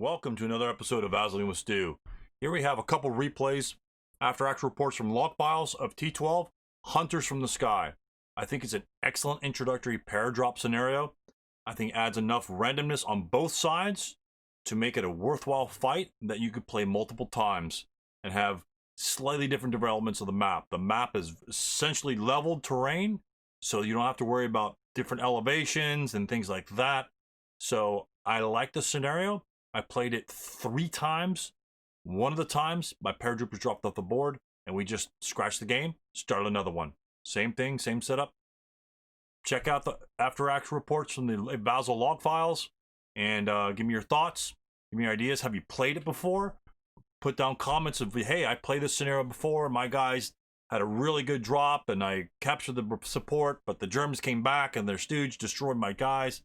Welcome to another episode of VASLing with Stu. Here we have a couple replays after actual reports from log files of T12, Hunters from the Sky. I think it's an excellent introductory pair drop scenario. I think it adds enough randomness on both sides to make it a worthwhile fight that you could play multiple times and have slightly different developments of the map. The map is essentially leveled terrain, so you don't have to worry about different elevations and things like that. So I like the scenario. I played it 3 times. One of the times, my paratroopers dropped off the board, and we just scratched the game, started another one. Same thing, same setup. Check out the after-action reports from the VASL log files, and give me your thoughts, give me your ideas. Have you played it before? Put down comments of, hey, I played this scenario before. My guys had a really good drop, and I captured the support, but the Germans came back, and their stooge destroyed my guys.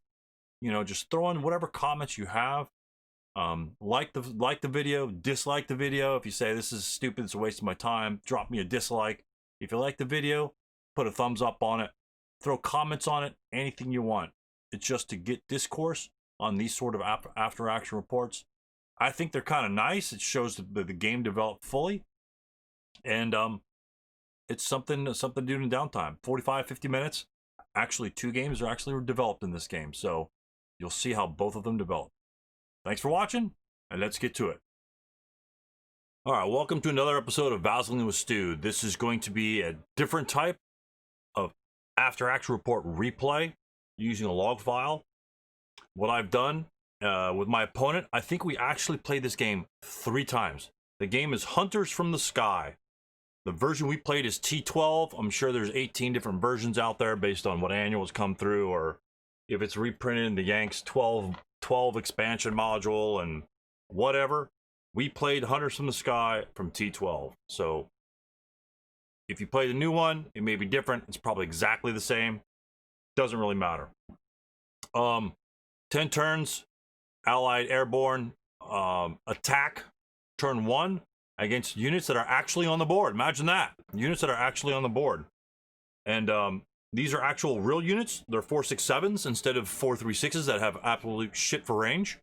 You know, just throw in whatever comments you have. Like the video, dislike the video. If you say this is stupid, it's a waste of my time, drop me a dislike. If you like the video, put a thumbs up on it, throw comments on it, anything you want. It's just to get discourse on these sort of after action reports. I think they're kind of nice. It shows the game developed fully, and it's something to do in downtime. 45-50 minutes. Actually, 2 games are actually developed in this game, so you'll see how both of them develop. Thanks for watching, and let's get to it. All right, welcome to another episode of VASLing with Stu. This is going to be a different type of after-action report replay using a log file. What I've done with my opponent, I think we actually played this game 3 times. The game is Hunters from the Sky. The version we played is T12. I'm sure there's 18 different versions out there based on what annuals come through, or if it's reprinted in the Yanks 12 expansion module and whatever. We played Hunters from the Sky from T12. So if you play the new one, it may be different. It's probably exactly the same. Doesn't really matter. 10 turns, Allied airborne attack, turn 1 against units that are actually on the board. Imagine that. Units that are actually on the board. And these are actual real units. They're 4.67s instead of 4.36s that have absolute shit for range.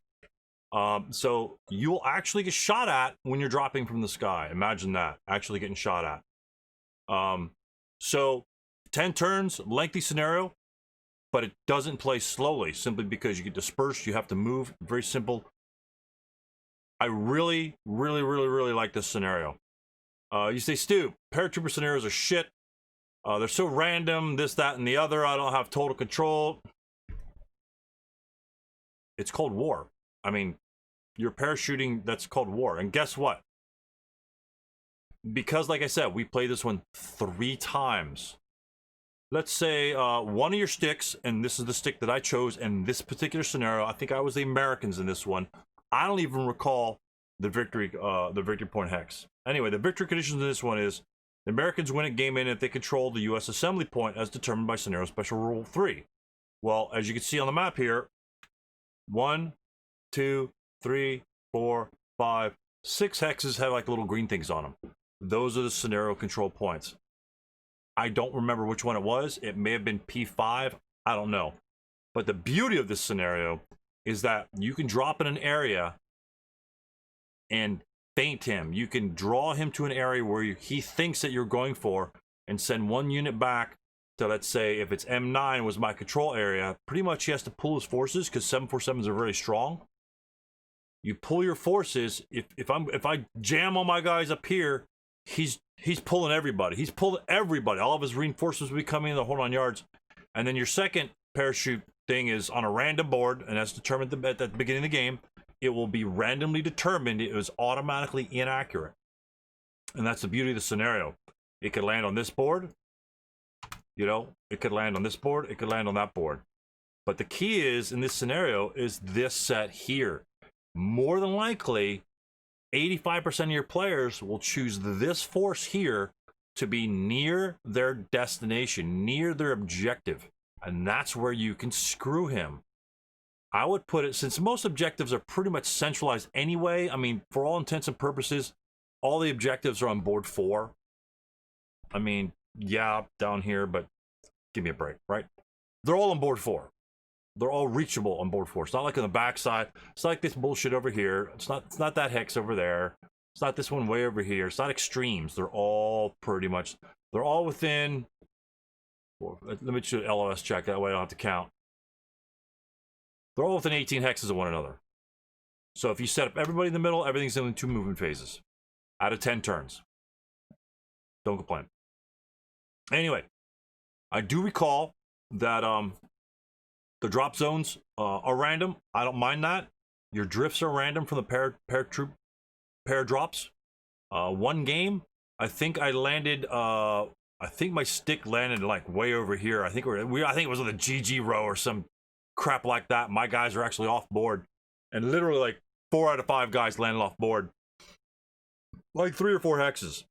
So you'll actually get shot at when you're dropping from the sky. Imagine that, actually getting shot at. So 10 turns, lengthy scenario, but it doesn't play slowly simply because you get dispersed. You have to move. Very simple. I really like this scenario. You say, Stu, paratrooper scenarios are shit. They're so random, this, that, and the other. I don't have total control. It's called war. I mean, you're parachuting, that's called war. And guess what? Because, like I said, we played this one 3 times. Let's say one of your sticks, and this is the stick that I chose in this particular scenario. I think I was the Americans in this one. I don't even recall the victory point hex. Anyway, the victory conditions in this one is the Americans win a game in if they control the U.S. assembly point as determined by Scenario Special Rule 3. Well, as you can see on the map here, 1, 2, 3, 4, 5, 6 hexes have like little green things on them. Those are the scenario control points. I don't remember which one it was. It may have been P5. I don't know. But the beauty of this scenario is that you can drop in an area and feint him. You can draw him to an area where he thinks that you're going for and send 1 unit back to, let's say, if it's M9 was my control area, pretty much he has to pull his forces because 747s are very strong. You pull your forces. If I jam on my guys up here, he's pulling everybody. He's pulling everybody. All of his reinforcements will be coming in the hold on yards. And then your second parachute thing is on a random board, and that's determined at the beginning of the game. It will be randomly determined. It was automatically inaccurate. And that's the beauty of the scenario. It could land on this board. You know, it could land on this board. It could land on that board. But the key is, in this scenario, is this set here. More than likely, 85% of your players will choose this force here to be near their destination, near their objective. And that's where you can screw him. I would put it, since most objectives are pretty much centralized anyway, I mean, for all intents and purposes, all the objectives are on board 4. I mean, yeah, down here, but give me a break, right? They're all on board 4. they're all reachable on board 4. It's not like on the backside. It's not like this bullshit over here. It's not that hex over there. It's not this one way over here. It's not extremes. They're all pretty much, they're all within, let me do an LOS check, that way I don't have to count. They're all within 18 hexes of one another. So if you set up everybody in the middle, everything's in 2 movement phases out of 10 turns. Don't complain. Anyway, I do recall that the drop zones are random. I don't mind that. Your drifts are random from the pair drops. One game, I think I landed. I think my stick landed like way over here. I think I think it was on the GG row or some crap like that. My guys are actually off board, and literally like 4 out of 5 guys landed off board, like 3 or 4 hexes.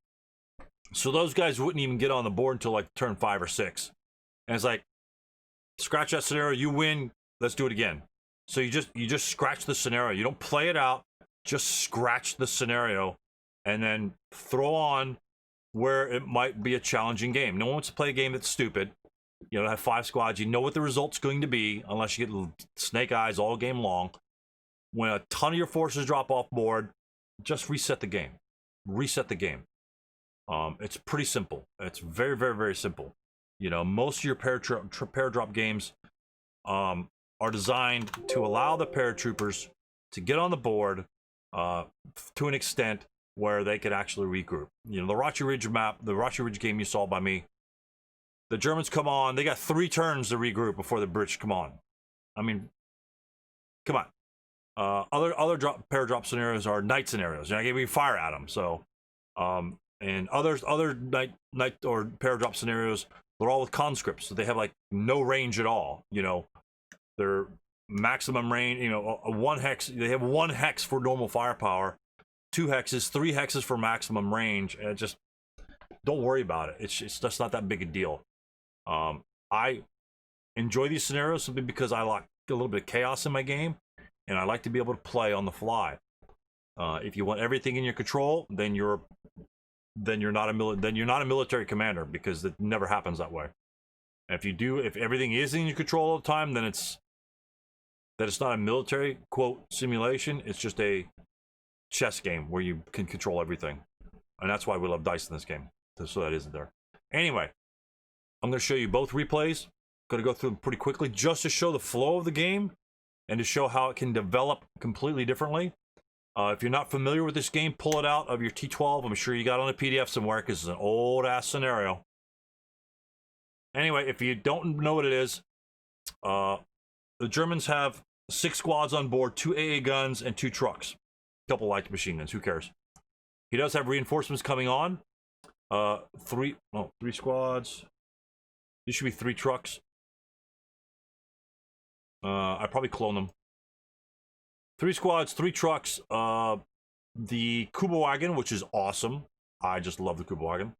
So those guys wouldn't even get on the board until like turn 5 or 6. And it's like, scratch that scenario, you win, let's do it again. So you just scratch the scenario. You don't play it out, just scratch the scenario and then throw on where it might be a challenging game. No one wants to play a game that's stupid. You know, have 5 squads, you know what the result's going to be, unless you get snake eyes all game long. When a ton of your forces drop off board, just reset the game. Reset the game. It's pretty simple. It's very, very, very simple. You know, most of your pair drop games are designed to allow the paratroopers to get on the board to an extent where they could actually regroup. You know, the Rachi Ridge map, the Rachi Ridge game you saw by me, the Germans come on, they got 3 turns to regroup before the British come on. I mean, come on. Other pair drop scenarios are night scenarios. You know, I gave you fire at them. So, and other night or pair drop scenarios, they're all with conscripts, so they have like no range at all. You know, their maximum range. You know, a 1 hex. They have 1 hex for normal firepower, 2 hexes, 3 hexes for maximum range, and just don't worry about it. It's just not that big a deal. I enjoy these scenarios simply because I like a little bit of chaos in my game, and I like to be able to play on the fly. If you want everything in your control, then you're not a military commander, because it never happens that way. And if everything is in your control all the time, then it's not a military quote simulation. It's just a chess game where you can control everything, and that's why we love dice in this game. So that isn't there. Anyway, I'm going to show you both replays. Going to go through them pretty quickly just to show the flow of the game and to show how it can develop completely differently. If you're not familiar with this game, pull it out of your T12. I'm sure you got it on a PDF somewhere, because it's an old-ass scenario. Anyway, if you don't know what it is, the Germans have 6 squads on board, 2 AA guns, and 2 trucks. A couple light machine guns, who cares? He does have reinforcements coming on. 3 squads. These should be 3 trucks. I probably clone them. 3 squads, 3 trucks, the Kuba wagon, which is awesome. I just love the Kuba wagon.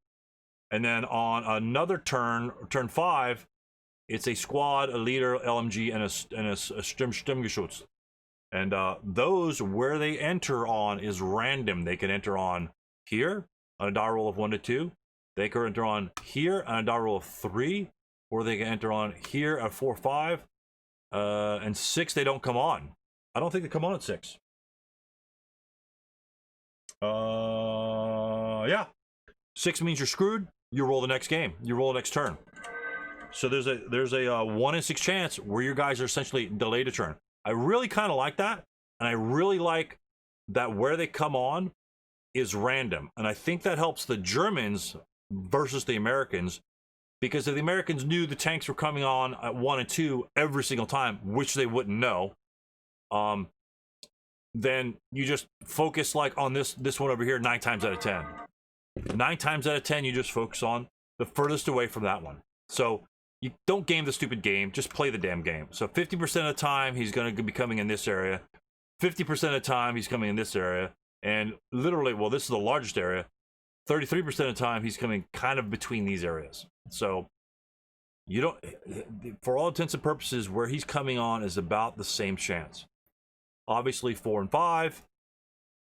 And then on another turn 5, it's a squad, a leader, LMG, and a Sturmgeschütz. And those, where they enter on is random. They can enter on here on a die roll of 1 to 2. They can enter on here on a die roll of 3, or they can enter on here at 4, 5, and 6. They don't come on. I don't think they come on at 6. Yeah. 6 means you're screwed. You roll the next game. You roll the next turn. So there's a 1 in 6 chance where your guys are essentially delayed a turn. I really kind of like that, and I really like that where they come on is random, and I think that helps the Germans versus the Americans, because if the Americans knew the tanks were coming on at 1 and 2 every single time, which they wouldn't know, then you just focus like on this one over here 9 times out of 10. 9 times out of 10, you just focus on the furthest away from that one. So you don't game the stupid game, just play the damn game. So 50% of the time, he's going to be coming in this area. 50% of the time, he's coming in this area. And literally, well, this is the largest area. 33% of the time, he's coming kind of between these areas. So you don't, for all intents and purposes, where he's coming on is about the same chance. Obviously, 4 and 5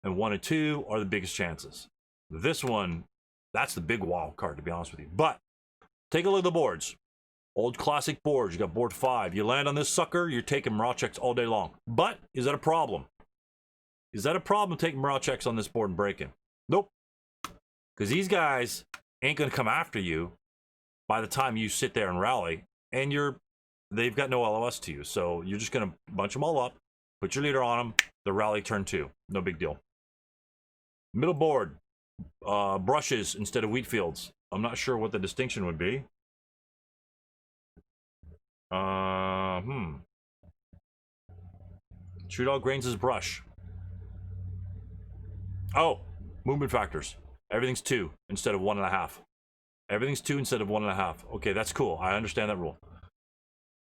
and 1 and 2 are the biggest chances. This one, that's the big wild card, to be honest with you. But take a look at the boards. Old classic boards. You got board 5. You land on this sucker, you're taking morale checks all day long. But is that a problem? Is that a problem taking morale checks on this board and breaking? Nope. Because these guys ain't going to come after you by the time you sit there and rally. And they've got no LOS to you. So you're just going to bunch them all up, put your leader on them, the rally turn 2. No big deal. Middle board. Brushes instead of wheat fields. I'm not sure what the distinction would be. Treat all grains as brush. Oh, movement factors. Everything's 2 instead of 1.5. Everything's 2 instead of 1.5. Okay, that's cool. I understand that rule.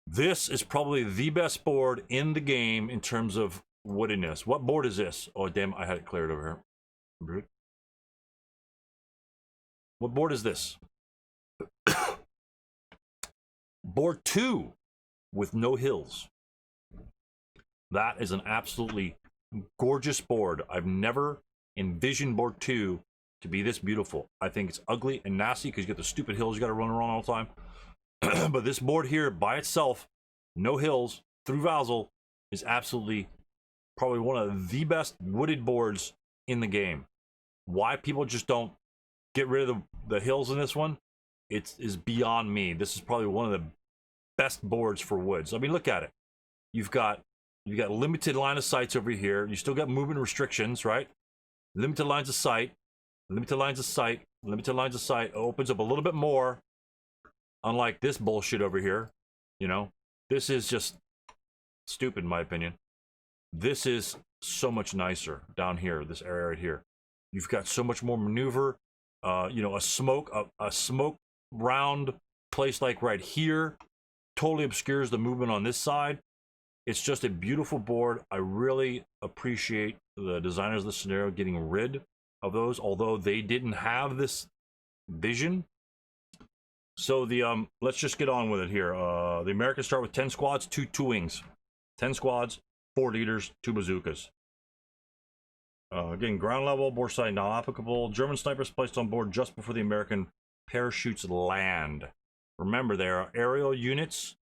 This is probably the best board in the game in terms of woodiness. What board is this? Oh, damn, I had it cleared over here. What board is this? Board 2 with no hills. That is an absolutely gorgeous board. I've never envisioned board 2 to be this beautiful. I think it's ugly and nasty because you get the stupid hills you got to run around all the time. But this board here by itself, no hills, through VASL, is absolutely probably one of the best wooded boards in the game. Why people just don't get rid of the hills in this one, it is beyond me. This is probably one of the best boards for woods. I mean, look at it. You've got limited line of sights over here. You still got movement restrictions, right? Limited lines of sight, limited lines of sight, limited lines of sight. It opens up a little bit more, unlike this bullshit over here. You know, this is just stupid in my opinion. This is so much nicer down here, this area right here. You've got so much more maneuver. You know, a smoke round place like right here totally obscures the movement on this side. It's just a beautiful board. I really appreciate the designers of the scenario getting rid of those, although they didn't have this vision. So the let's just get on with it here. The Americans start with 10 squads, 2 wings. 10 squads, 4 leaders, 2 bazookas. Again, ground level, board sight not applicable. German snipers placed on board just before the American parachutes land. Remember, they are aerial units,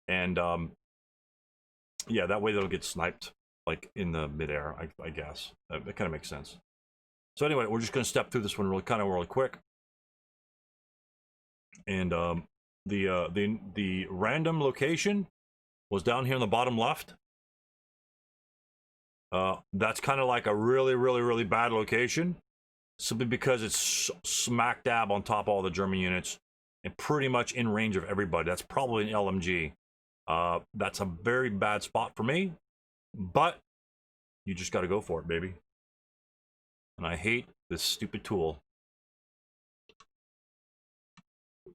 and yeah, that way they'll get sniped like in the midair. I guess that kind of makes sense. So anyway, we're just going to step through this one really quick. And the random location was down here in the bottom left. That's kind of like a really bad location, simply because it's smack dab on top of all the German units and pretty much in range of everybody. That's probably an LMG. That's a very bad spot for me, but you just got to go for it, baby. And I hate this stupid tool.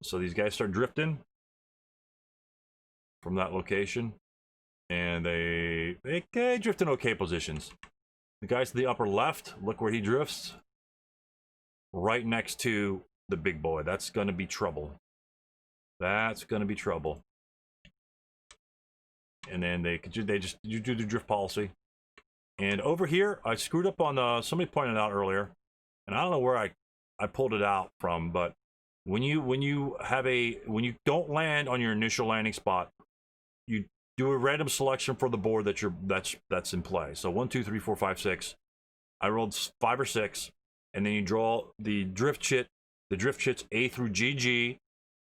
So these guys start drifting from that location, and they drift in okay positions. The guys to the upper left, look where he drifts, right next to the big boy. That's gonna be trouble. That's gonna be trouble. And then they do the drift policy. And over here, I screwed up on somebody pointed out earlier, and I don't know where I pulled it out from, but when you don't land on your initial landing spot, you do a random selection for the board that's in play. So 1, 2, 3, 4, 5, 6. I rolled 5 or 6, and then you draw the drift chits A through GG.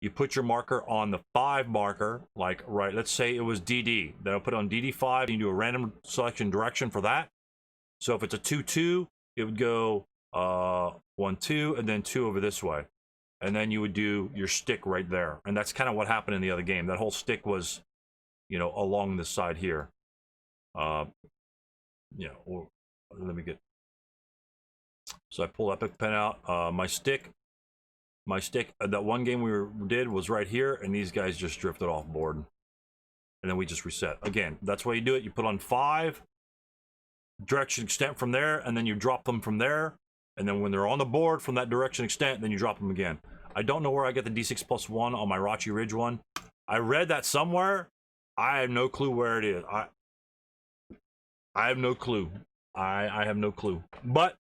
You put your marker on the 5 marker, like right. Let's say it was DD. Then I'll put it on DD5. And you do a random selection direction for that. So if it's a 2-2, it would go 1, 2, and then 2 over this way. And then you would do your stick right there. And that's kind of what happened in the other game. That whole stick was, you know, along this side here. Yeah, or let me get. So I pull Epic Pen out. My stick, that one game we did was right here, and these guys just drifted off board. And then we just reset. Again, that's why you do it. You put on 5, direction extent from there, and then you drop them from there. And then when they're on the board from that direction extent, then you drop them again. I don't know where I get the D6+1 on my Rachi Ridge one. I read that somewhere. I have no clue where it is. I have no clue. I have no clue. But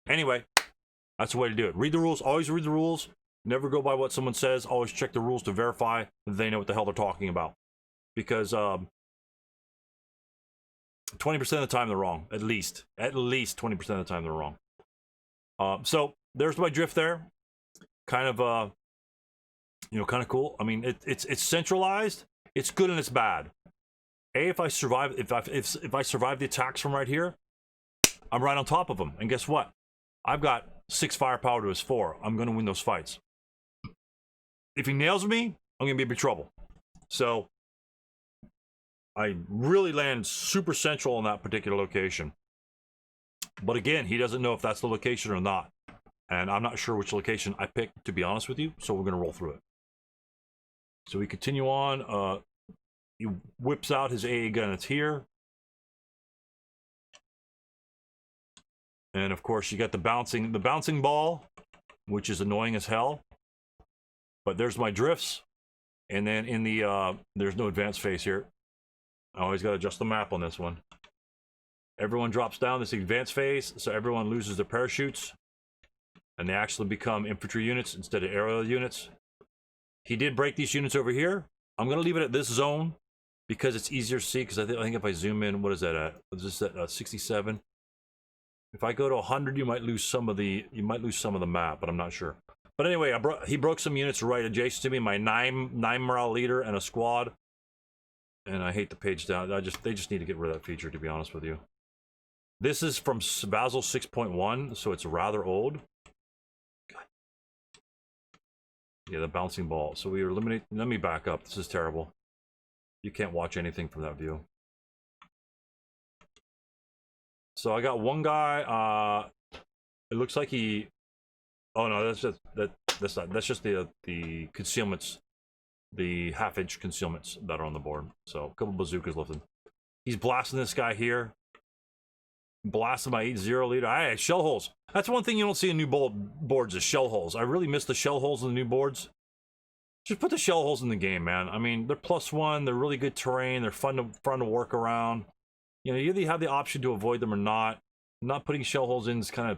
anyway, that's the way to do it. Read the rules. Always read the rules. Never go by what someone says. Always check the rules to verify that they know what the hell they're talking about. Because 20% of the time they're wrong. At least 20% of the time they're wrong. So there's my drift there. Kind of kind of cool. I mean, it's centralized. It's good and it's bad. If I survive, if I survive the attacks from right here, I'm right on top of him. And guess what? I've got 6 firepower to his 4. I'm going to win those fights. If he nails me, I'm going to be in big trouble. So I really land super central on that particular location. But again, he doesn't know if that's the location or not. And I'm not sure which location I picked, to be honest with you. So we're going to roll through it. So we continue on. He whips out his AA gun. It's here. And of course, you got the bouncing ball, which is annoying as hell. But there's my drifts. And then in the, there's no advanced phase here. I always got to adjust the map on this one. Everyone drops down this advanced phase, so everyone loses their parachutes. And they actually become infantry units instead of aerial units. He did break these units over here. I'm going to leave it at this zone because it's easier to see, because I think if I zoom in, what is that at? Is this at 67? If I go to 100, you might lose some of the map, but I'm not sure. But anyway, he broke some units right adjacent to me, my 9 morale leader and a squad. And I hate the page down. They just need to get rid of that feature, to be honest with you. This is from VASL 6.1, so it's rather old. Yeah, the bouncing ball. So we eliminate. Let me back up. This is terrible. You can't watch anything from that view. So I got one guy. It looks like he. Oh no, that's just the concealments, the half-inch concealments that are on the board. So a couple bazookas lifted. He's blasting this guy here. Blasting my 8-0 leader. Hey, shell holes. That's one thing you don't see in new boards is shell holes. I really miss the shell holes in the new boards. Just put the shell holes in the game, man. I mean, they're +1. They're really good terrain. They're fun to work around. You know, you either have the option to avoid them or not. Not putting shell holes in is kind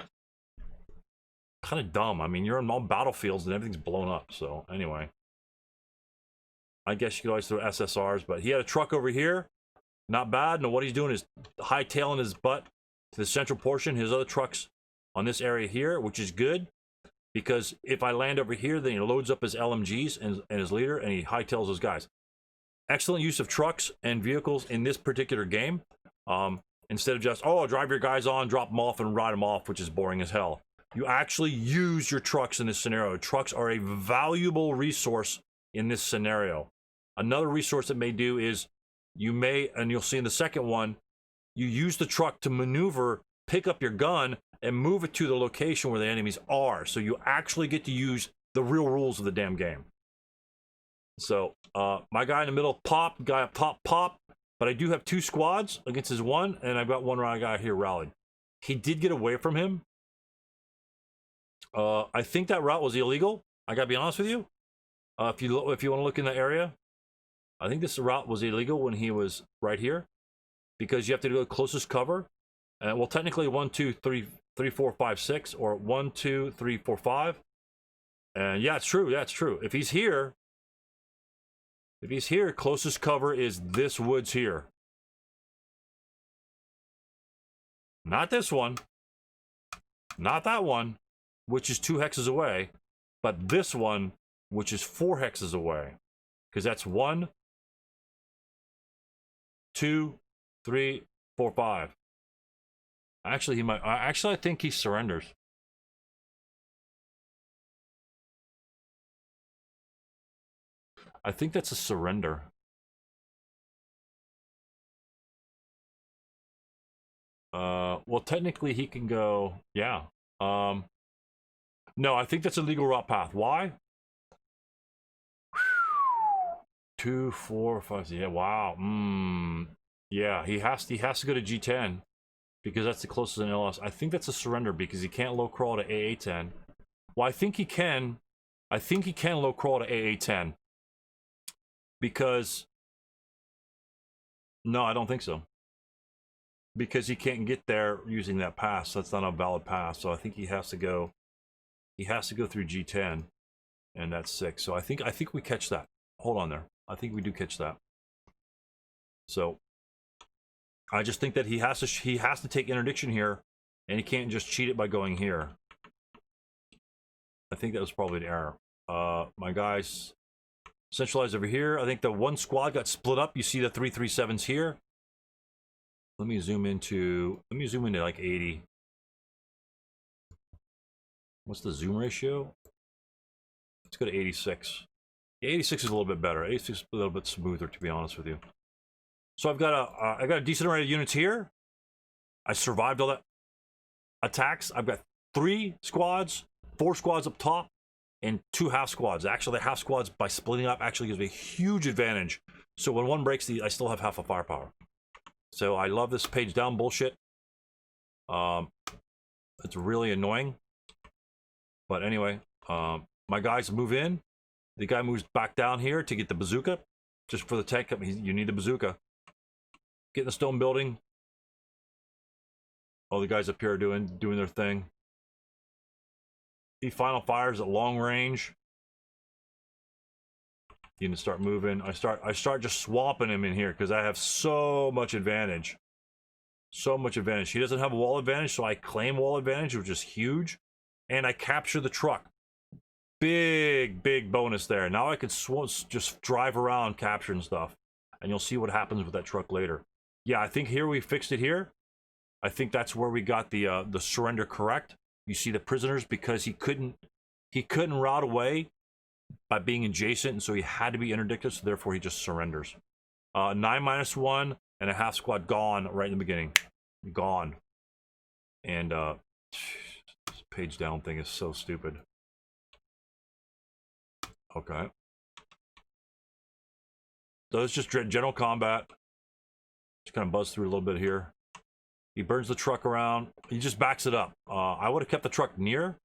of dumb. I mean, you're on all battlefields and everything's blown up. So anyway, I guess you could always throw SSRs. But he had a truck over here. Not bad. No, what he's doing is hightailing his butt to the central portion. His other truck's on this area here, which is good, because if I land over here, then he loads up his LMGs and his leader, and he hightails those guys. Excellent use of trucks and vehicles in this particular game. Instead of just, oh, drive your guys on, drop them off, and ride them off, which is boring as hell. You actually use your trucks in this scenario. Trucks are a valuable resource in this scenario. Another resource that may do is you may, and you'll see in the second one, you use the truck to maneuver, pick up your gun, and move it to the location where the enemies are. So you actually get to use the real rules of the damn game. So my guy in the middle, pop. Guy up top, pop. But I do have 2 squads against his 1, and I've got one guy here rallied. He did get away from him. I think that route was illegal. I gotta be honest with you. If you want to look in the area, I think this route was illegal when he was right here, because you have to go closest cover. Well, technically 1, 2, 3, 4, 5, 6, or 1, 2, 3, 4, 5. And yeah, it's true. Yeah, it's true. If he's here, closest cover is this woods here. Not this one. Not that one, which is 2 hexes away, but this one, which is 4 hexes away. Because that's 1, 2, 3, 4, 5. Actually, he might. Actually, I think he surrenders. I think that's a surrender. Well, technically, he can go. Yeah. No, I think that's a legal route path. Why? 2, 4, 5. Yeah. Wow. Yeah. He has to go to G10. Because that's the closest in LS. I think that's a surrender because he can't low crawl to AA10. Well, I think he can. I think he can low crawl to AA10. Because no, I don't think so. Because he can't get there using that pass. That's not a valid pass. So I think he has to go. He has to go through G10. and that's 6. So I think we catch that. Hold on there. I think we do catch that. So I just think that he has to take interdiction here, and he can't just cheat it by going here. I think that was probably an error. My guys centralized over here. I think the one squad got split up. You see the 337s here. Let me zoom into like 80. What's the zoom ratio? Let's go to 86. Yeah, 86 is a little bit better. 86 is a little bit smoother, to be honest with you. So I've got a decent array of units here. I survived all that attacks. I've got 3 squads, 4 squads up top, and 2 half squads. Actually, the half squads, by splitting up, actually gives me a huge advantage. So when one breaks, I still have half a firepower. So I love this page down bullshit. It's really annoying. But anyway, my guys move in. The guy moves back down here to get the bazooka. Just for the tank, you need the bazooka. Get in the stone building. All the guys up here are doing their thing. He final fires at long range. You can start moving. I start just swamping him in here because I have so much advantage. So much advantage. He doesn't have a wall advantage, so I claim wall advantage, which is huge. And I capture the truck. Big bonus there. Now I can just drive around capturing stuff. And you'll see what happens with that truck later. Yeah, I think here we fixed it here. I think that's where we got the surrender correct. You see the prisoners, because he couldn't route away by being adjacent, and so he had to be interdicted, so therefore he just surrenders. 9-1 and a half squad gone right in the beginning. Gone. And this page down thing is so stupid. Okay. So it's just general combat. Just kind of buzz through a little bit here. He burns the truck around. He just backs it up. I would have kept the truck near.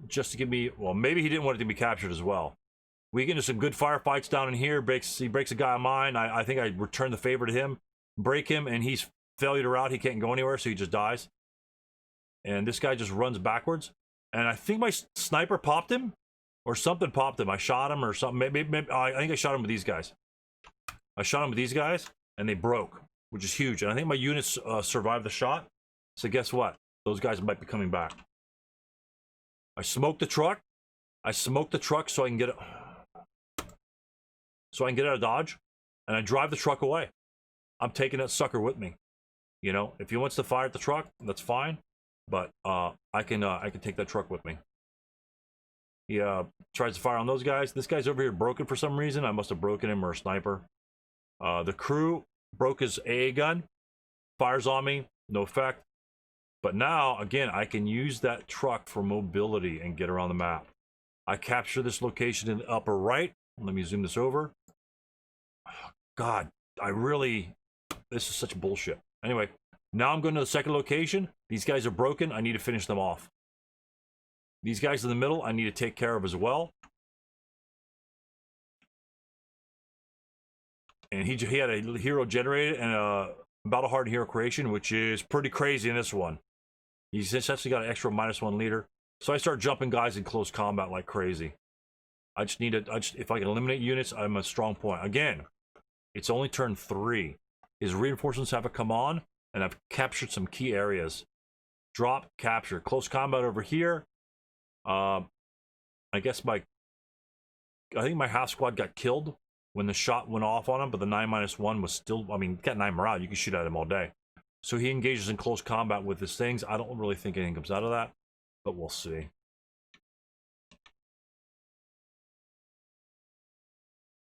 Just to give me... Well, maybe he didn't want it to be captured as well. We get into some good firefights down in here. He breaks a guy of mine. I think I return the favor to him. Break him, and he's failure to route. He can't go anywhere, so he just dies. And this guy just runs backwards. And I think my sniper popped him. Or something popped him. I shot him or something. Maybe I think I shot him with these guys. I shot him with these guys, and they broke, which is huge. And I think my units survived the shot. So guess what? Those guys might be coming back. I smoked the truck. So I can get it. So I can get out of Dodge, and I drive the truck away. I'm taking that sucker with me. You know, if he wants to fire at the truck, that's fine. But I can take that truck with me. He tries to fire on those guys. This guy's over here broken for some reason. I must have broken him, or a sniper. The crew broke his AA gun. Fires on me. No effect. But now, again, I can use that truck for mobility and get around the map. I capture this location in the upper right. Let me zoom this over. God, this is such bullshit. Anyway, now I'm going to the second location. These guys are broken. I need to finish them off. These guys in the middle, I need to take care of as well. And he had a hero generated and a battle hardened hero creation, which is pretty crazy in this one. He's essentially got an extra -1 leader. So I start jumping guys in close combat like crazy. If I can eliminate units, I'm a strong point. Again, it's only turn 3. His reinforcements haven't come on, and I've captured some key areas. Drop, capture. Close combat over here. I think my half squad got killed when the shot went off on him, but the 9-1 was still, I mean, got 9 morale. You can shoot at him all day. So he engages in close combat with his things. I don't really think anything comes out of that, but we'll see.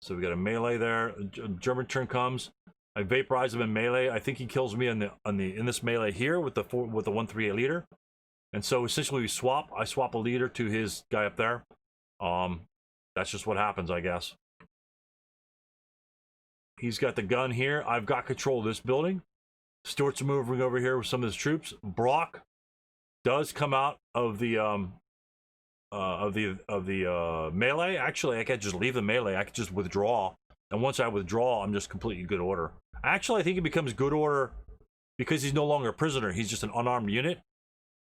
So we got a melee there. German turn comes. I vaporize him in melee. I think he kills me in this melee here with the 138 leader. And so essentially we swap. I swap a leader to his guy up there. That's just what happens, I guess. He's got the gun here. I've got control of this building. Stuart's moving over here with some of his troops. Brock does come out of the melee. Actually, I can't just leave the melee. I can just withdraw. And once I withdraw, I'm just completely good order. Actually, I think he becomes good order because he's no longer a prisoner. He's just an unarmed unit.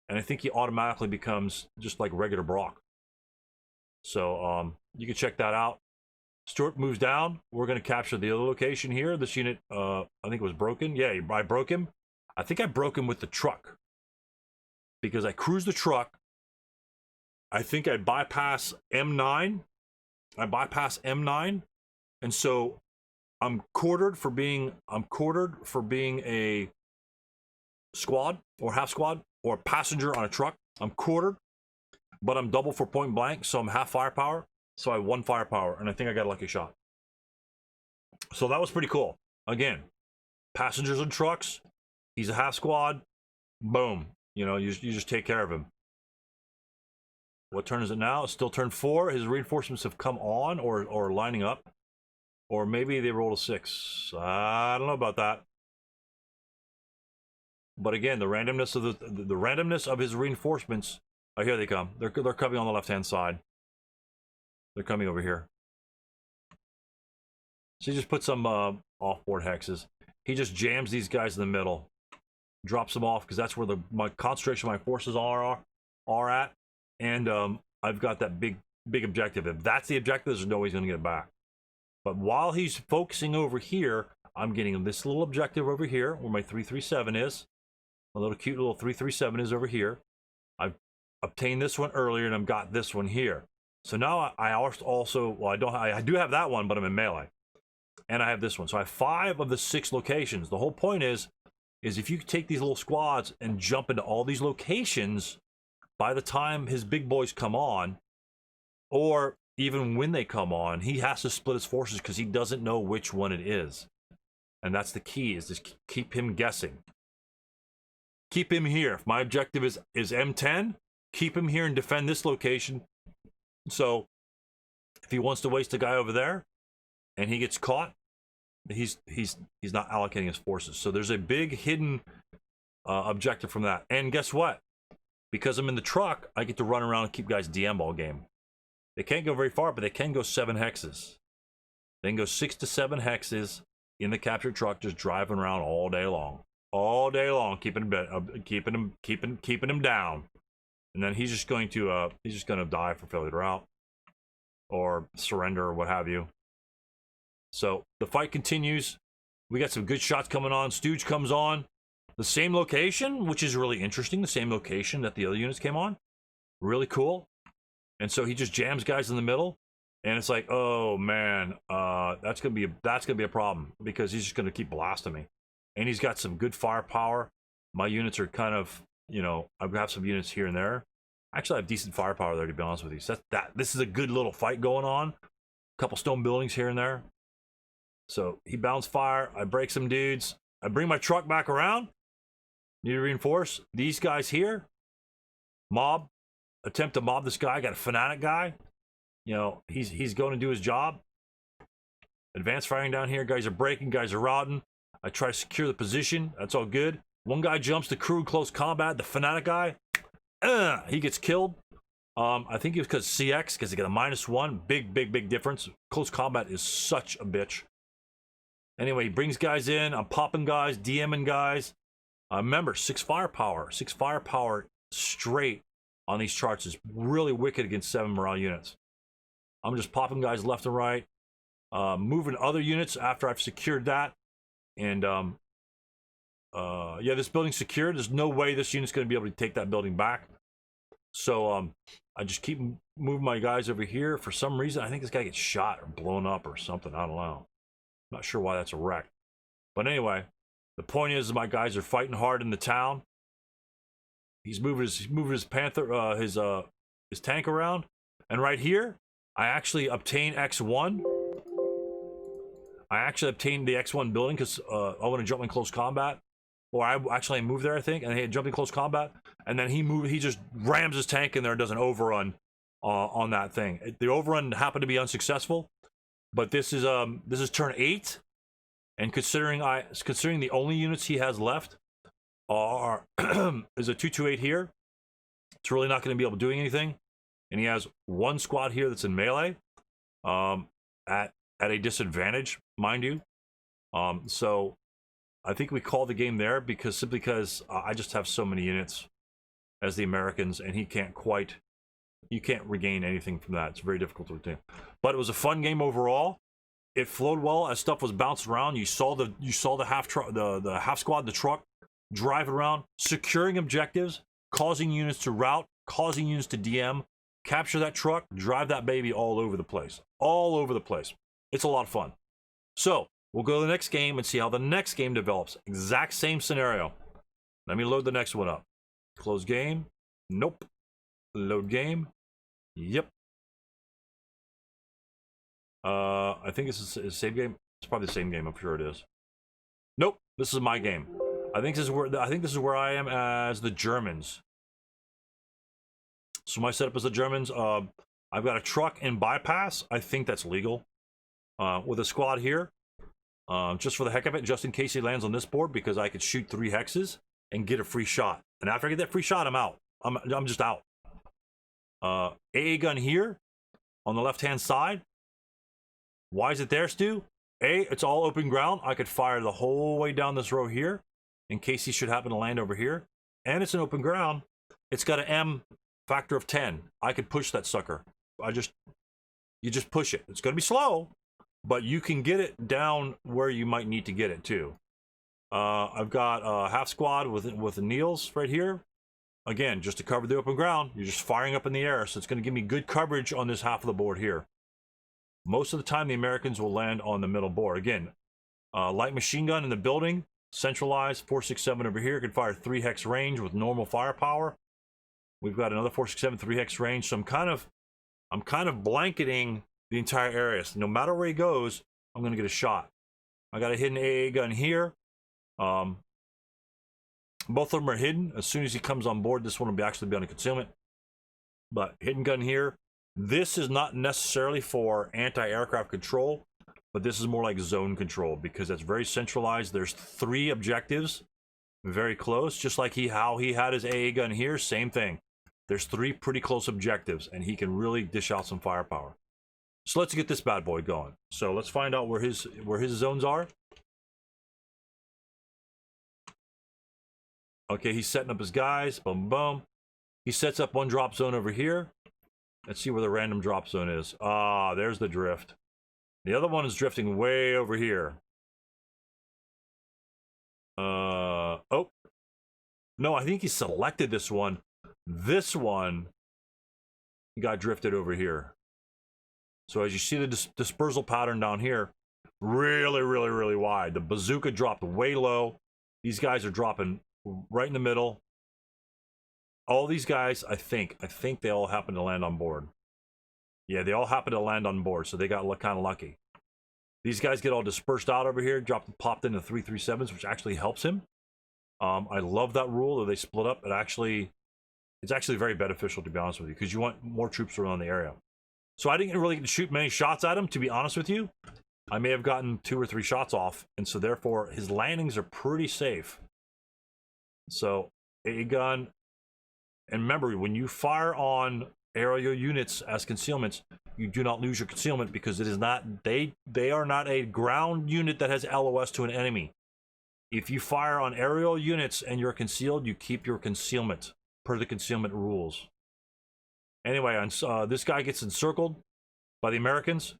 And I think he automatically becomes just like regular Brock. So you can check that out. Stuart moves down. We're going to capture the other location here. This unit, I think it was broken. Yeah, I broke him. I think I broke him with the truck because I cruised the truck. I think I bypass M9. And so I'm quartered for being a squad or half squad or passenger on a truck. I'm quartered, but I'm double for point blank, so I'm half firepower. So I have 1 firepower, and I think I got a lucky shot. So that was pretty cool. Again, passengers and trucks. He's a half squad. Boom. You know, you just take care of him. What turn is it now? It's still turn 4. His reinforcements have come on or lining up. Or maybe they rolled a 6. I don't know about that. But again, the randomness of the randomness of his reinforcements. Oh, here they come. They're coming on the left-hand side. They're coming over here. So he just put some off-board hexes. He just jams these guys in the middle, drops them off because that's where my concentration of my forces are at. And I've got that big objective. If that's the objective, there's no way he's going to get it back. But while he's focusing over here, I'm getting this little objective over here where my 337 is. A little cute little 337 is over here. I've obtained this one earlier, and I've got this one here. So now I also, well, I do have that one, but I'm in melee. And I have this one. So I have 5 of the 6 locations. The whole point is if you take these little squads and jump into all these locations, by the time his big boys come on, or even when they come on, he has to split his forces because he doesn't know which one it is. And that's the key, is just keep him guessing. Keep him here. If my objective is M10, keep him here and defend this location. So if he wants to waste a guy over there and he gets caught, he's not allocating his forces. So there's a big hidden objective from that. And guess what? Because I'm in the truck, I get to run around and keep guys DM all game. They can't go very far, but they can go 7 hexes. They can go 6 to 7 hexes in the captured truck, just driving around all day long. All day long, keeping him down. And then he's just going to die for failure to rout or surrender or what have you. So the fight continues. We got some good shots coming on. Stooge comes on the same location, which is really interesting. The same location that the other units came on. Really cool. And so he just jams guys in the middle, and it's like, oh man, that's gonna be a problem because he's just gonna keep blasting me. And he's got some good firepower. My units are kind of, you know, I have some units here and there. Actually, I have decent firepower there, to be honest with you. So this is a good little fight going on. A couple stone buildings here and there. So he bounced fire. I break some dudes. I bring my truck back around. Need to reinforce these guys here. Mob. Attempt to mob this guy. I got a fanatic guy. You know, he's going to do his job. Advanced firing down here. Guys are breaking. Guys are routing. I try to secure the position. That's all good. One guy jumps to crew in close combat. The fanatic guy, he gets killed. I think it was because CX, because he got a -1. Big difference. Close combat is such a bitch. Anyway, he brings guys in. I'm popping guys, DMing guys. Remember, 6 firepower. 6 firepower straight on these charts is really wicked against 7 morale units. I'm just popping guys left and right. Moving other units after I've secured that. And yeah, this building's secured. There's no way this unit's going to be able to take that building back. So I just keep moving my guys over here. For some reason, I think this guy gets shot or blown up or something. I don't know. Not sure why that's a wreck. But anyway, the point is my guys are fighting hard in the town. He's moving his Panther, his tank around. And right here, I actually obtain X1. I actually obtained the X1 building because I want to jump in close combat. Or I moved there, I think, and he had jumped in close combat. And then he just rams his tank in there and does an overrun on that thing. The overrun happened to be unsuccessful, but this is turn 8, and considering the only units he has left are is a 228 here. It's really not going to be able to do anything, and he has 1 squad here that's in melee, at a disadvantage, mind you. So I think we call the game there simply because I just have so many units as the Americans, and he can't quite you can't regain anything from that. It's very difficult to retain. But it was a fun game overall. It flowed well as stuff was bounced around. You saw the half squad, the truck, driving around, securing objectives, causing units to route, causing units to DM, capture that truck, drive that baby all over the place. All over the place. It's a lot of fun. So, we'll go to the next game and see how the next game develops. Exact same scenario. Let me load the next one up. Close game. Nope. Load game. Yep. I think this is the same game. It's probably the same game. I'm sure it is. Nope. This is my game. I think this is where I am as the Germans. So my setup is the Germans. I've got a truck in bypass. I think that's legal. With a squad here. Just for the heck of it, just in case he lands on this board, because I could shoot 3 hexes and get a free shot. And after I get that free shot, I'm out. I'm just out. AA gun here on the left-hand side. Why is it there, Stu? It's all open ground. I could fire the whole way down this row here in case he should happen to land over here. And it's an open ground. It's got an M factor of 10. I could push that sucker. You just push it. It's going to be slow, but you can get it down where you might need to get it too. I've got a half squad with the Niels right here. Again, just to cover the open ground, you're just firing up in the air, so it's going to give me good coverage on this half of the board here. Most of the time, the Americans will land on the middle board. Again, light machine gun in the building, centralized, 467 over here, can fire 3 hex range with normal firepower. We've got another 467 3 hex range, so I'm kind of blanketing the entire area. So no matter where he goes, I'm going to get a shot. I got a hidden AA gun here. Both of them are hidden. As soon as he comes on board, this one will actually be on a concealment. But hidden gun here. This is not necessarily for anti-aircraft control, but this is more like zone control because it's very centralized. There's 3 objectives, very close, just like how he had his AA gun here. Same thing. There's 3 pretty close objectives, and he can really dish out some firepower. So let's get this bad boy going. So let's find out where his zones are. Okay, he's setting up his guys. Boom, boom. He sets up one drop zone over here. Let's see where the random drop zone is. Ah, there's the drift. The other one is drifting way over here. Oh. No, I think he selected this one. This one got drifted over here. So as you see the dispersal pattern down here, really, really, really wide. The bazooka dropped way low. These guys are dropping right in the middle. All these guys, I think they all happen to land on board. Yeah, they all happen to land on board, so they got kind of lucky. These guys get all dispersed out over here, popped into 337s, which actually helps him. I love that rule that they split up. It's actually very beneficial, to be honest with you, because you want more troops around the area. So I didn't really get to shoot many shots at him, to be honest with you. I may have gotten 2 or 3 shots off, and so therefore his landings are pretty safe. So a gun. And remember, when you fire on aerial units as concealments, you do not lose your concealment because it is not they are not a ground unit that has LOS to an enemy. If you fire on aerial units and you're concealed, you keep your concealment per the concealment rules. Anyway, this guy gets encircled by the Americans.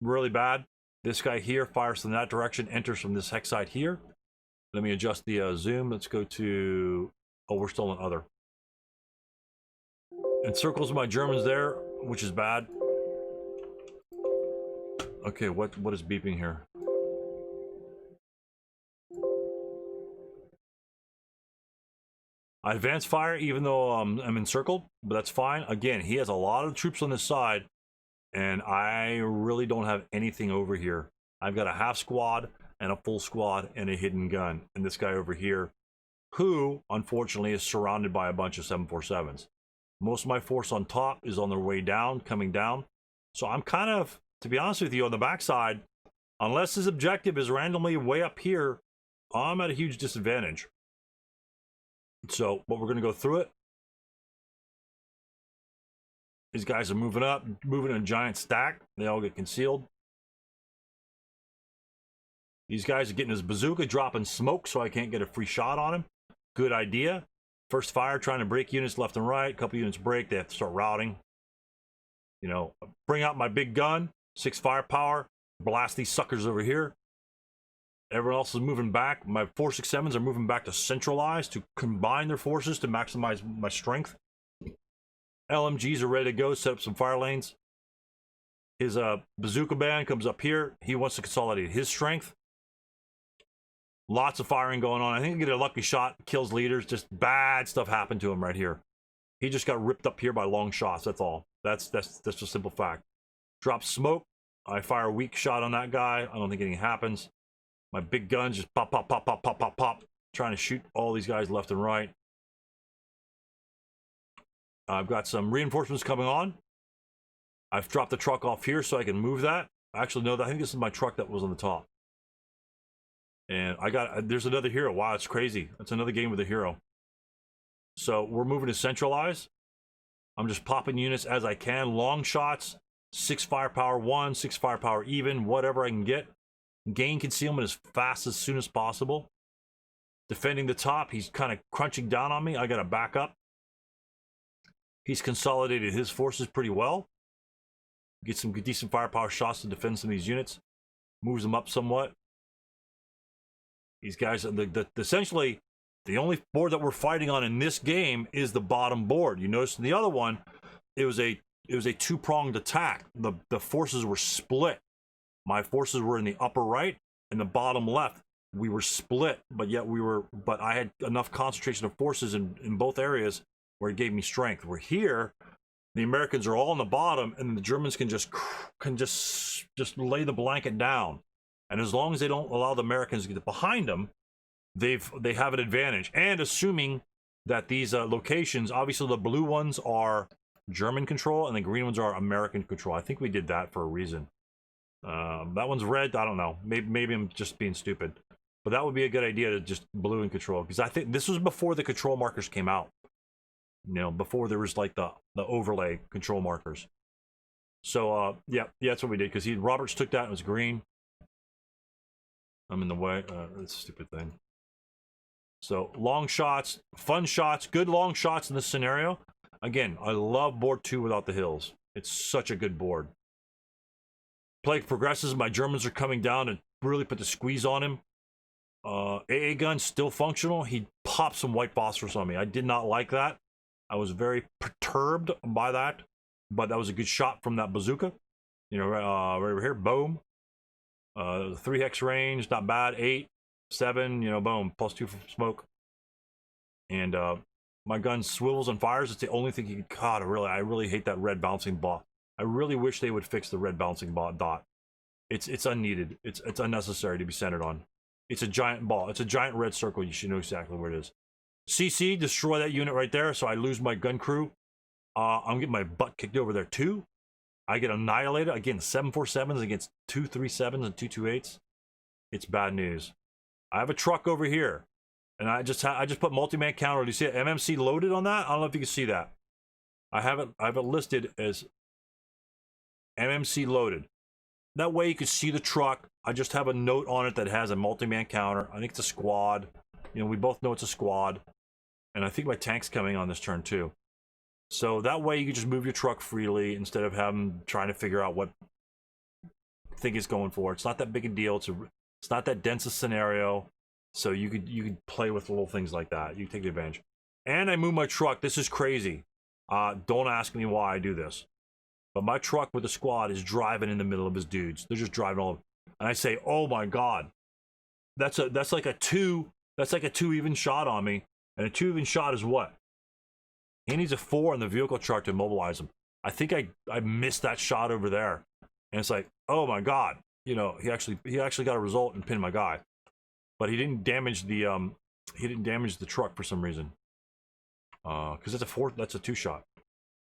Really bad. This guy here fires from that direction, enters from this hex side here. Let me adjust the zoom. Let's go to... Oh, we're still in other. Encircles my Germans there, which is bad. Okay, what is beeping here? I advance fire even though I'm encircled, but that's fine. Again, he has a lot of troops on this side, and I really don't have anything over here. I've got a half squad and a full squad and a hidden gun, and this guy over here, who unfortunately is surrounded by a bunch of 747s. Most of my force on top is on their way down, coming down. So I'm kind of, to be honest with you, on the backside, unless his objective is randomly way up here, I'm at a huge disadvantage. So, but we're going to go through it. These guys are moving up, moving in a giant stack. They all get concealed. These guys are getting his bazooka, dropping smoke so I can't get a free shot on him. Good idea. First fire, trying to break units left and right. A couple units break, they have to start routing. You know, bring out my big gun, 6 firepower, blast these suckers over here. Everyone else is moving back. My 467s are moving back to centralize, to combine their forces to maximize my strength. LMGs are ready to go, set up some fire lanes. His bazooka band comes up here. He wants to consolidate his strength. Lots of firing going on. I think I get a lucky shot, kills leaders. Just bad stuff happened to him right here. He just got ripped up here by long shots. That's all. That's just a simple fact. Drop smoke. I fire a weak shot on that guy. I don't think anything happens. My big guns just pop, pop, pop, pop, pop, pop, pop. Trying to shoot all these guys left and right. I've got some reinforcements coming on. I've dropped the truck off here so I can move that. Actually, no, I think this is my truck that was on the top. And there's another hero. Wow, it's crazy. It's another game with a hero. So we're moving to centralize. I'm just popping units as I can. Long shots, 6 firepower 1, 6 firepower even, whatever I can get. Gain concealment as fast as soon as possible. Defending the top, he's kind of crunching down on me. I gotta back up. He's consolidated his forces pretty well. Get some decent firepower shots to defend some of these units. Moves them up somewhat. These guys, essentially, the only board that we're fighting on in this game is the bottom board. You notice in the other one, it was a two-pronged attack. The forces were split. My forces were in the upper right and the bottom left. We were split, but I had enough concentration of forces in both areas where it gave me strength. Where here, the Americans are all on the bottom, and the Germans can just lay the blanket down. And as long as they don't allow the Americans to get behind them, they have an advantage. And assuming that these locations, obviously the blue ones are German control and the green ones are American control. I think we did that for a reason. That one's red. I don't know. Maybe I'm just being stupid. But that would be a good idea to just blue in control. Because I think this was before the control markers came out. You know, before there was like the overlay control markers. So, yeah, that's what we did. Because Roberts took that and it was green. I'm in the way. That's a stupid thing. So long shots, fun shots, good long shots in this scenario. Again, I love board 2 without the hills. It's such a good board. Play progresses. My Germans are coming down and really put the squeeze on him. AA gun still functional. He popped some white phosphorus on me. I did not like that. I was very perturbed by that. But that was a good shot from that bazooka. You know, right over here. Boom. 3 hex range, not bad. 8, 7, you know, boom, +2 from smoke. And my gun swivels and fires. It's the only thing you can. God, I really hate that red bouncing ball. I really wish they would fix the red bouncing dot. It's unneeded. It's unnecessary to be centered on. It's a giant ball. It's a giant red circle. You should know exactly where it is. CC, destroy that unit right there, so I lose my gun crew. I'm getting my butt kicked over there too. I get annihilated. Again, 747s against 237s and 228s. It's bad news. I have a truck over here. And I just put multi-man counter. Do you see it? MMC loaded on that? I don't know if you can see that. I have it listed as MMC loaded. That way you can see the truck. I just have a note on it that has a multi-man counter. I think it's a squad. You know, we both know it's a squad. And I think my tank's coming on this turn too. So that way you can just move your truck freely instead of trying to figure out what thing is going for. It's not that big a deal. It's not that dense a scenario. So you could play with little things like that. You take advantage. And I move my truck. This is crazy. Don't ask me why I do this. But my truck with the squad is driving in the middle of his dudes. They're just driving all over. And I say, oh my God. That's like a 2 even shot on me. And a 2 even shot is what? He needs a 4 on the vehicle chart to immobilize him. I think I missed that shot over there. And it's like, oh my God. You know, he actually got a result and pinned my guy. But he didn't damage the truck for some reason. Because that's a 2 shot.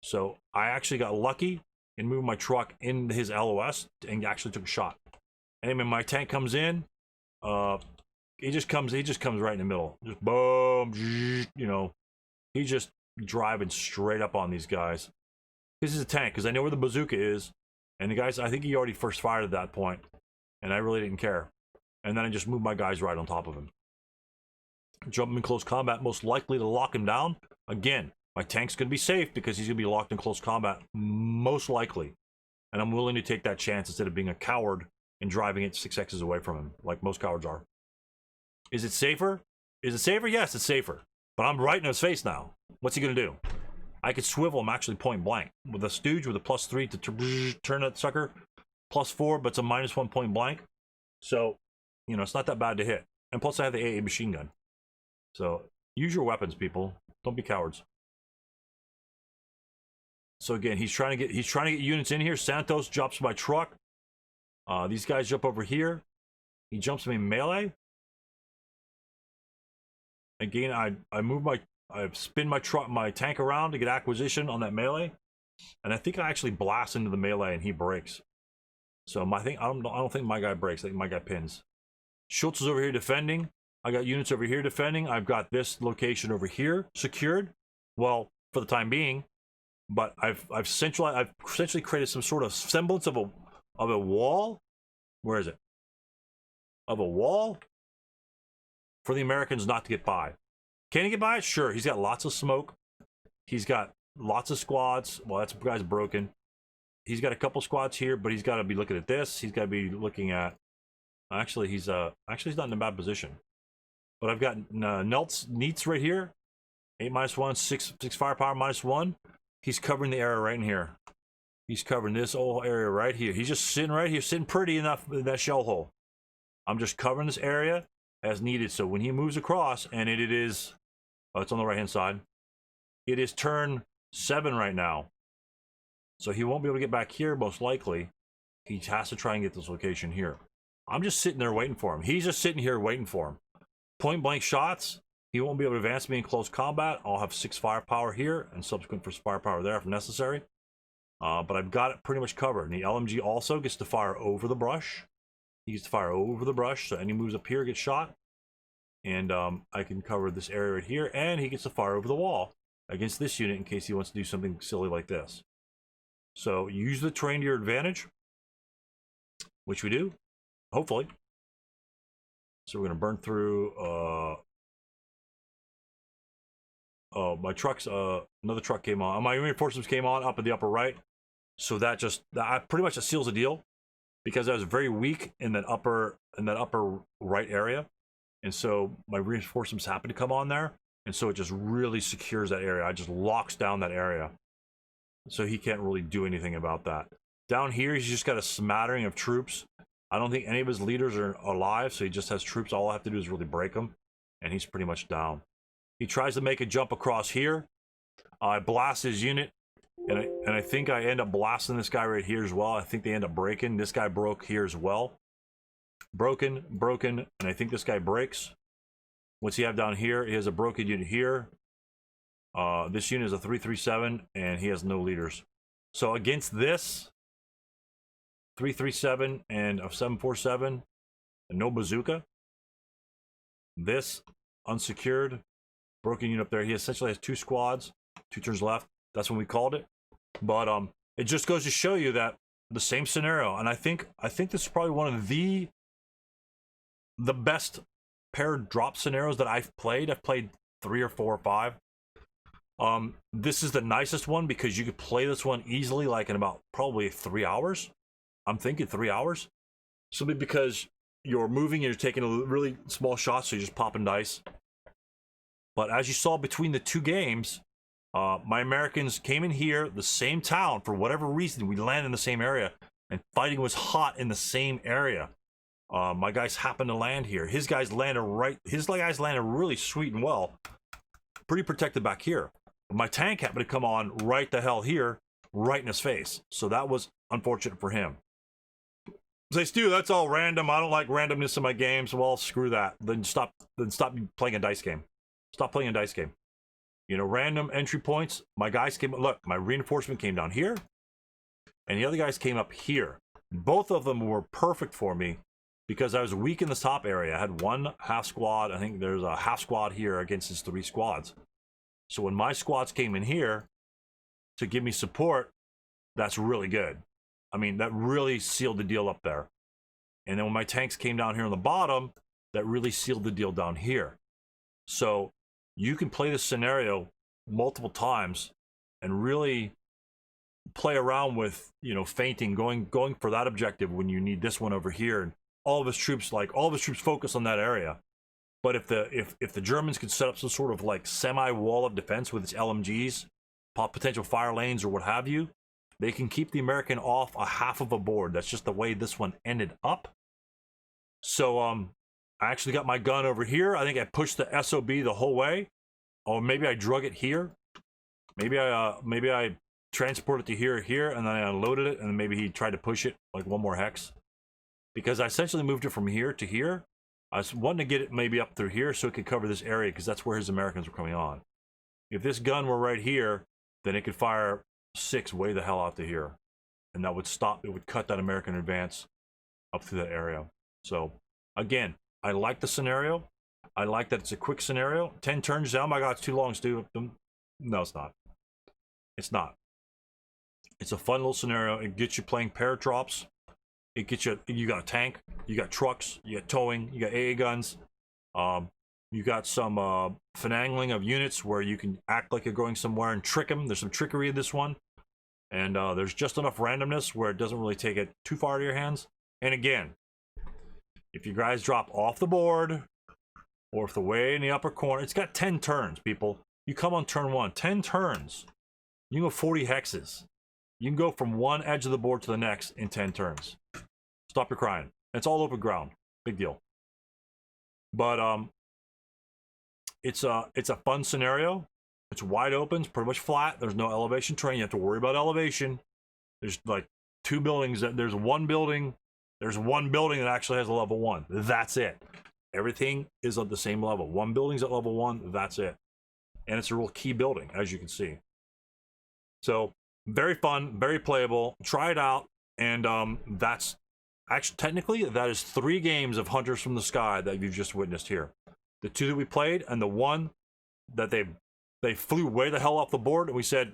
So I actually got lucky and moved my truck in his LOS and actually took a shot. And when my tank comes in, he just comes right in the middle. Just boom, you know. He's just driving straight up on these guys. This is a tank because I know where the bazooka is. And the guys, I think he already first fired at that point. And I really didn't care. And then I just moved my guys right on top of him. Jump him in close combat, most likely to lock him down. Again, my tank's going to be safe because he's going to be locked in close combat, most likely. And I'm willing to take that chance instead of being a coward and driving it 6x's away from him, like most cowards are. Is it safer? Is it safer? Yes, it's safer. But I'm right in his face now. What's he going to do? I could swivel him actually point blank. With a stooge with a +3 to turn that sucker. +4, but it's a -1 point blank. So, you know, it's not that bad to hit. And plus I have the AA machine gun. So, use your weapons, people. Don't be cowards. So again, he's trying to get units in here. Santos jumps my truck. These guys jump over here. He jumps me in melee. Again, I spin my tank around to get acquisition on that melee, and I think I actually blast into the melee and he breaks. So I don't think my guy breaks. I think my guy pins. Schultz is over here defending. I got units over here defending. I've got this location over here secured. Well, for the time being, but I've essentially created some sort of semblance of a wall. Where is it? Of a wall for the Americans not to get by. Can he get by it? Sure. He's got lots of smoke. He's got lots of squads. Well, that guy's broken. He's got a couple squads here, but he's got to be looking at this. He's got to be looking at. Actually, he's not in a bad position. But I've got Neitz right here. 8 -1, 6 firepower -1. He's covering the area right in here. He's covering this whole area right here. He's just sitting right here, sitting pretty enough in that shell hole. I'm just covering this area as needed. So when he moves across, and it is, oh, it's on the right hand side. It is turn 7 right now. So he won't be able to get back here, most likely. He has to try and get this location here. I'm just sitting there waiting for him. He's just sitting here waiting for him. Point blank shots. He won't be able to advance me in close combat. I'll have 6 firepower here and subsequent for firepower there if necessary. But I've got it pretty much covered. And the LMG also gets to fire over the brush. He gets to fire over the brush, so any moves up here get shot. And I can cover this area right here, and he gets to fire over the wall against this unit in case he wants to do something silly like this. So use the terrain to your advantage, which we do, hopefully. So we're going to burn through... Oh, my trucks, another truck came on. My reinforcements came on up in the upper right. So that pretty much seals the deal, because I was very weak in that upper right area. And so my reinforcements happen to come on there. And so it just really secures that area. It just locks down that area. So he can't really do anything about that. Down here, he's just got a smattering of troops. I don't think any of his leaders are alive, so he just has troops. All I have to do is really break him, and he's pretty much down. He tries to make a jump across here. I blast his unit, and I think I end up blasting this guy right here as well. I think they end up breaking. This guy broke here as well. Broken, and I think this guy breaks. What's he have down here? He has a broken unit here. This unit is a 337, and he has no leaders. So against this 337 and a 747, and no bazooka, this unsecured broken unit up there, he essentially has 2 squads, 2 turns left. That's when we called it. But it just goes to show you that the same scenario, and I think this is probably one of the best paired drop scenarios that I've played. I've played 3 or 4 or 5. This is the nicest one because you could play this one easily, like in about probably 3 hours. I'm thinking 3 hours, simply because you're moving and you're taking a really small shot, so you're just popping dice. But as you saw between the 2 games, my Americans came in here, the same town, for whatever reason, we landed in the same area, and fighting was hot in the same area. My guys happened to land here. His guys landed really sweet and well. Pretty protected back here. But my tank happened to come on right the hell here, right in his face. So that was unfortunate for him. Say, Stu, that's all random. I don't like randomness in my games. Well, screw that. Then stop playing a dice game. Stop playing a dice game. You know, random entry points. My guys came, look, my reinforcement came down here, and the other guys came up here. Both of them were perfect for me because I was weak in the top area. I had 1 half squad. I think there's a half squad here against his 3 squads. So when my squads came in here to give me support, that's really good. I mean, that really sealed the deal up there. And then when my tanks came down here on the bottom, that really sealed the deal down here. So you can play this scenario multiple times and really play around with, you know, feinting, going for that objective when you need this one over here, and all of his troops focus on that area. But if the Germans could set up some sort of like semi-wall of defense with its LMGs, potential fire lanes or what have you, they can keep the American off a half of a board. That's just the way this one ended up. So I actually got my gun over here. I think I pushed the SOB the whole way. Or maybe I drug it here. Maybe I transported it to here, and then I unloaded it, and then maybe he tried to push it like one more hex. Because I essentially moved it from here to here. I was wanting to get it maybe up through here so it could cover this area, because that's where his Americans were coming on. If this gun were right here, then it could fire 6 way the hell out to here. And that would stop, it would cut that American advance up through that area. So, again, I like the scenario. I like that it's a quick scenario. 10 turns, oh my god, it's too long, Stu. No, it's not. It's not. It's a fun little scenario. It gets you playing paradrops. It gets you, you got a tank, you got trucks, you got towing, you got AA guns. You got some finagling of units where you can act like you're going somewhere and trick them. There's some trickery in this one. And there's just enough randomness where it doesn't really take it too far to your hands. And again, if you guys drop off the board, or if the way in the upper corner, it's got 10 turns, people. You come on turn 1, 10 turns. You can go 40 hexes. You can go from one edge of the board to the next in 10 turns. Stop your crying. It's all open ground. Big deal. But it's a fun scenario. It's wide open. It's pretty much flat. There's no elevation terrain. You have to worry about elevation. There's like 2 buildings. There's one building. There's one building that actually has a level 1. That's it. Everything is at the same level. One building's at level 1. That's it. And it's a real key building, as you can see. So very fun, very playable. Try it out. And that's actually, technically, that is 3 games of Hunters from the Sky that you've just witnessed here. The 2 that we played, and the one that they flew way the hell off the board, and we said,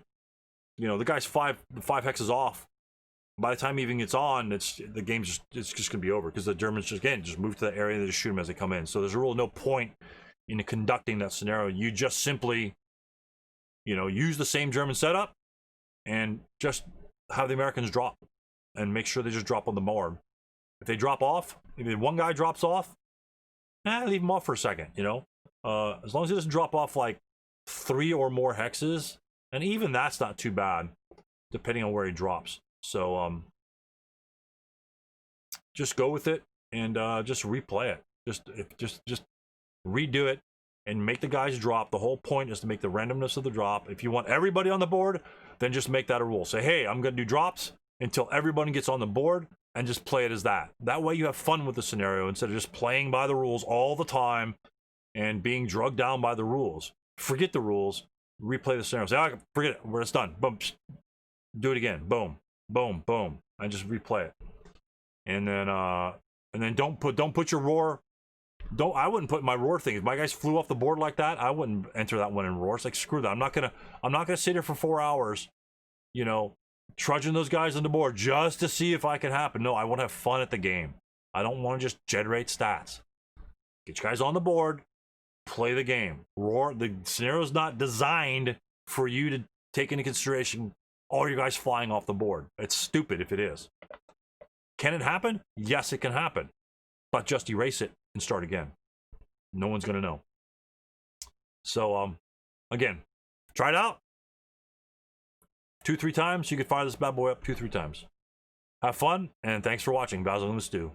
you know, the guy's 5 hexes off. By the time he even gets on, the game's just gonna be over, because the Germans just move to the area and they just shoot them as they come in. So there's really no point in conducting that scenario. You just simply, you know, use the same German setup and just have the Americans drop and make sure they just drop on the board. If they drop off, if one guy drops off, leave him off for a second, you know. As long as he doesn't drop off like 3 or more hexes, and even that's not too bad, depending on where he drops. So just go with it and just replay it. Just redo it and make the guys drop. The whole point is to make the randomness of the drop. If you want everybody on the board, then just make that a rule. Say, hey, I'm gonna do drops until everybody gets on the board, and just play it as that. That way you have fun with the scenario instead of just playing by the rules all the time and being drugged down by the rules. Forget the rules, replay the scenario. Say, oh, forget it, it's done. Boom, do it again. Boom, boom, boom, and just replay it. And then don't put your roar. I wouldn't put my roar thing. If my guys flew off the board like that, I wouldn't enter that one in roar. It's like, screw that. I'm not gonna sit here for 4 hours, you know, trudging those guys on the board just to see if I can happen. No, I want to have fun at the game. I don't want to just generate stats. Get you guys on the board, play the game. Roar. The scenario's not designed for you to take into consideration all your guys flying off the board. It's stupid if it is. Can it happen? Yes, it can happen. But just erase it and start again. No one's gonna know. So again, try it out. 2-3 times. You can fire this bad boy up 2-3 times. Have fun, and thanks for watching VASLing with Stu.